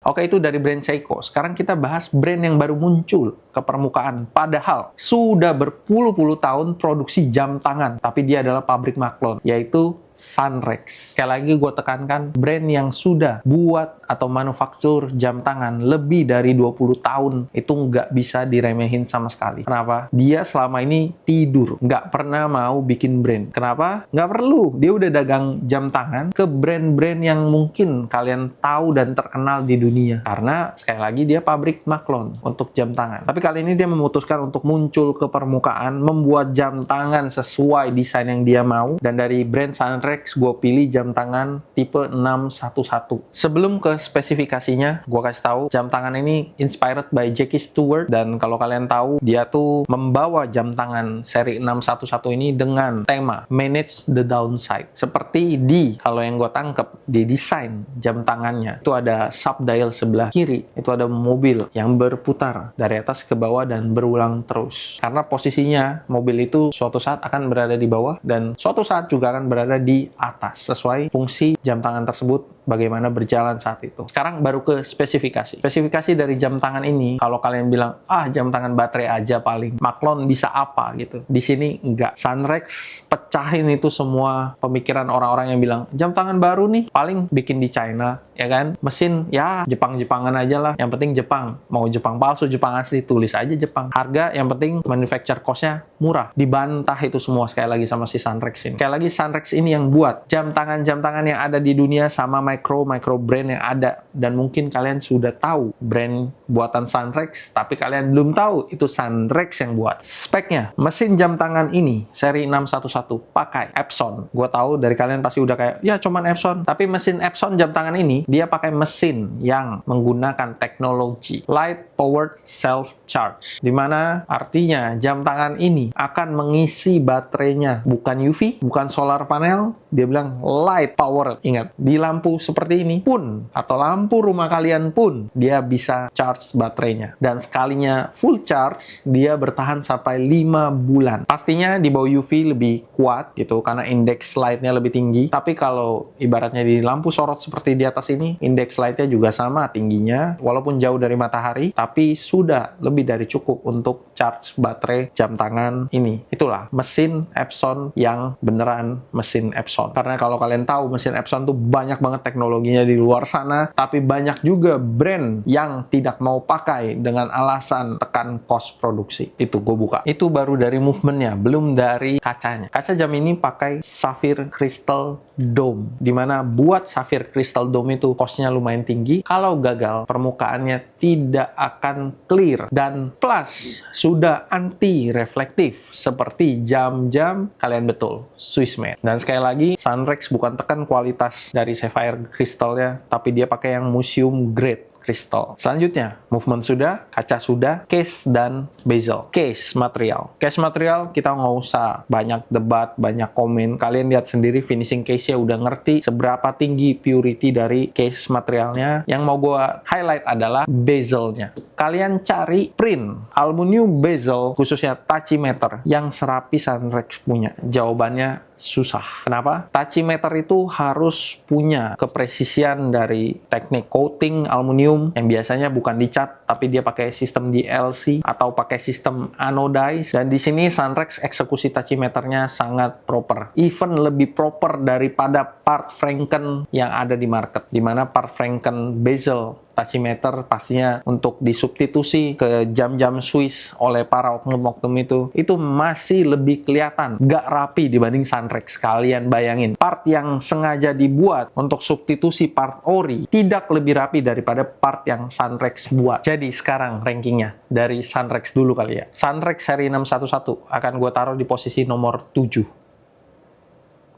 Oke, itu dari brand Seiko. Sekarang kita bahas brand yang baru muncul ke permukaan. Padahal sudah berpuluh-puluh tahun produksi jam tangan, tapi dia adalah pabrik maklon, yaitu Sunrex. Sekali lagi gue tekankan, brand yang sudah buat atau manufaktur jam tangan lebih dari 20 tahun itu nggak bisa diremehin sama sekali. Kenapa? Dia selama ini tidur, nggak pernah mau bikin brand. Kenapa? Nggak perlu. Dia udah dagang jam tangan ke brand-brand yang mungkin kalian tahu dan terkenal di dunia. Karena sekali lagi dia pabrik maklon untuk jam tangan. Tapi kali ini dia memutuskan untuk muncul ke permukaan, membuat jam tangan sesuai desain yang dia mau. Dan dari brand Sunrex, gue pilih jam tangan tipe 611. Sebelum ke spesifikasinya, gue kasih tahu jam tangan ini inspired by Jackie Stewart, dan kalau kalian tahu dia tuh membawa jam tangan seri 611 ini dengan tema Manage the Downside. Seperti kalau yang gue tangkep di desain jam tangannya itu ada subdial sebelah kiri, itu ada mobil yang berputar dari atas ke bawah dan berulang terus. Karena posisinya mobil itu suatu saat akan berada di bawah dan suatu saat juga akan berada di atas sesuai fungsi jam tangan tersebut bagaimana berjalan saat itu. Sekarang baru ke spesifikasi. Spesifikasi dari jam tangan ini, kalau kalian bilang, jam tangan baterai aja paling, maklon bisa apa gitu. Di sini enggak. Sunrex pecahin itu semua pemikiran orang-orang yang bilang, jam tangan baru nih, paling bikin di China, ya kan? Mesin, ya Jepang-Jepangan aja lah. Yang penting Jepang. Mau Jepang palsu, Jepang asli, tulis aja Jepang. Harga, yang penting manufacture cost-nya murah. Dibantah itu semua sekali lagi sama si Sunrex ini. Sekali lagi Sunrex ini yang buat jam tangan yang ada di dunia sama micro brand yang ada, dan mungkin kalian sudah tahu brand buatan Sunrex tapi kalian belum tahu itu Sunrex yang buat. Speknya, mesin jam tangan ini seri 611 pakai Epson. Gue tahu dari kalian pasti udah kayak, ya cuman Epson, tapi mesin Epson jam tangan ini dia pakai mesin yang menggunakan teknologi light powered self charge, dimana artinya jam tangan ini akan mengisi baterainya bukan UV, bukan solar panel. Dia bilang light power. Ingat, di lampu seperti ini pun, atau lampu rumah kalian pun, dia bisa charge baterainya. Dan sekalinya full charge, dia bertahan sampai 5 bulan. Pastinya di bawah UV lebih kuat gitu, karena indeks lightnya lebih tinggi. Tapi kalau ibaratnya di lampu sorot seperti di atas ini, indeks lightnya juga sama tingginya, walaupun jauh dari matahari, tapi sudah lebih dari cukup untuk charge baterai jam tangan ini. Itulah mesin Epson yang beneran mesin Epson. Karena kalau kalian tahu mesin Epson tuh banyak banget teknologinya di luar sana, tapi banyak juga brand yang tidak mau pakai dengan alasan tekan cost produksi. Itu gue buka. Itu baru dari movementnya, belum dari kacanya. Kaca jam ini pakai Sapphire Crystal Dome, dimana buat Sapphire Crystal Dome itu costnya lumayan tinggi. Kalau gagal, permukaannya tidak akan clear, dan plus sudah anti reflektif seperti jam-jam kalian betul Swiss made. Dan sekali lagi, Sunrex bukan tekan kualitas dari Sapphire Crystal-nya, tapi dia pakai yang museum grade kristal. Selanjutnya, movement sudah, kaca sudah, case dan bezel. Case material. Case material kita nggak usah banyak debat, banyak komen. Kalian lihat sendiri finishing case-nya udah ngerti seberapa tinggi purity dari case materialnya. Yang mau gue highlight adalah bezelnya. Kalian cari print aluminium bezel, khususnya tachymeter, yang serapi Sunrex punya. Jawabannya susah. Kenapa? Tachymeter itu harus punya kepresisian dari teknik coating aluminium yang biasanya bukan dicat, tapi dia pakai sistem DLC atau pakai sistem anodize. Dan di sini Sunrex eksekusi tachymeternya sangat proper. Even lebih proper daripada part Franken yang ada di market. Dimana part Franken bezel tachymeter pastinya untuk disubstitusi ke jam-jam Swiss oleh para oknum-oknum itu masih lebih kelihatan gak rapi dibanding Sunrex. Kalian bayangin, part yang sengaja dibuat untuk substitusi part ori tidak lebih rapi daripada part yang Sunrex buat. Jadi sekarang rankingnya dari Sunrex dulu kali ya. Sunrex seri 611 akan gue taruh di posisi nomor 7.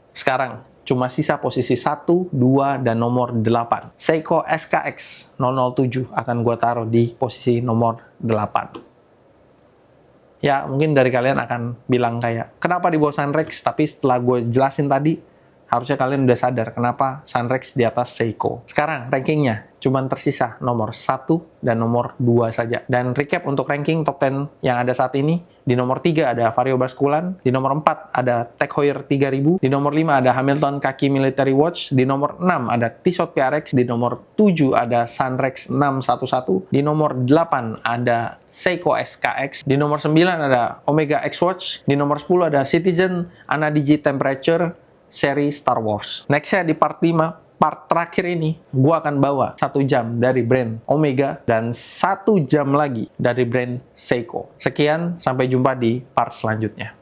Sekarang cuma sisa posisi 1, 2, dan nomor 8. Seiko SKX 007 akan gue taruh di posisi nomor 8. Ya, mungkin dari kalian akan bilang kayak, kenapa di bawah Sunrex? Tapi setelah gue jelasin tadi, Harusnya kalian udah sadar kenapa Sunrex di atas Seiko. Sekarang rankingnya cuman tersisa nomor 1 dan nomor 2 saja. Dan recap untuk ranking top 10 yang ada saat ini. Di nomor 3 ada Vario Basculan, di nomor 4 ada Tag Heuer 3000, di nomor 5 ada Hamilton Kaki Military Watch, di nomor 6 ada Tissot PRX, di nomor 7 ada Sunrex 611, di nomor 8 ada Seiko SKX, di nomor 9 ada Omega X Watch, di nomor 10 ada Citizen Anadigi Temperature seri Star Wars. Nextnya di part 5, part terakhir ini, gua akan bawa 1 jam dari brand Omega dan 1 jam lagi dari brand Seiko. Sekian, sampai jumpa di part selanjutnya.